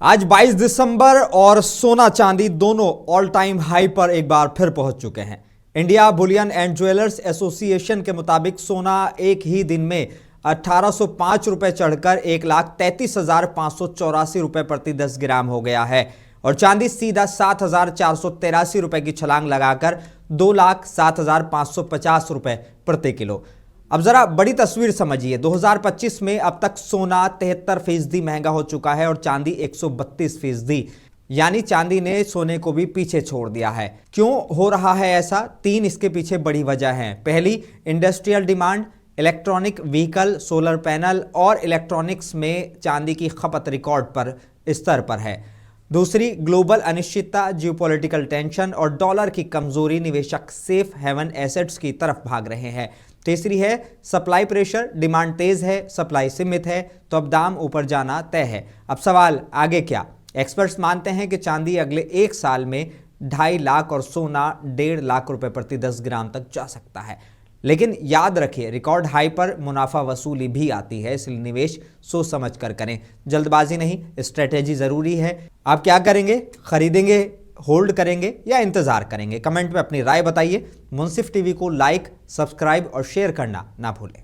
आज 22 दिसंबर और सोना चांदी दोनों ऑल टाइम हाई पर एक बार फिर पहुंच चुके हैं। India Boolean and jewellers association के मुताबिक सोना एक ही दिन में 1805 रुपए चढ़कर 1,33,584 रुपए प्रति 10 ग्राम हो गया है और चांदी सीधा 7,483 रुपए की छलांग लगाकर 2,07,550 रुपए प्रति किलो। अब जरा बड़ी तस्वीर समझिए। 2025 में अब तक सोना 73% महंगा हो चुका है और चांदी 132%, यानी चांदी ने सोने को भी पीछे छोड़ दिया है। क्यों हो रहा है ऐसा? 3 इसके पीछे बड़ी वजह है। पहली, industrial demand, electronic vehicle, solar panel और इलेक्ट्रॉनिक्स में चांदी की खपत रिकॉर्ड पर स्तर पर है। दूसरी, ग्लोबल अनिश्चितता, जियोपॉलिटिकल टेंशन और डॉलर की कमजोरी, निवेशक सेफ हेवन एसेट्स की तरफ भाग रहे हैं। तीसरी है सप्लाई प्रेशर, डिमांड तेज है, सप्लाई सीमित है, तो अब दाम ऊपर जाना तय है। अब सवाल आगे क्या? एक्सपर्ट्स मानते हैं कि चांदी अगले 1 साल में 2.5 लाख और सोना 1.5 लाख रुपए प्रति 10 ग्राम तक जा सकता है। लेकिन याद रखिए, रिकॉर्ड हाई पर मुनाफा वसूली भी आती है, इसलिए निवेश सोच समझ कर करें। जल्दबाजी नहीं, स्ट्रेटेजी जरूरी है। आप क्या करेंगे? खरीदेंगे, होल्ड करेंगे या इंतजार करेंगे? कमेंट में अपनी राय बताइए। मुंसिफ टीवी को लाइक, सब्सक्राइब और शेयर करना ना भूलें।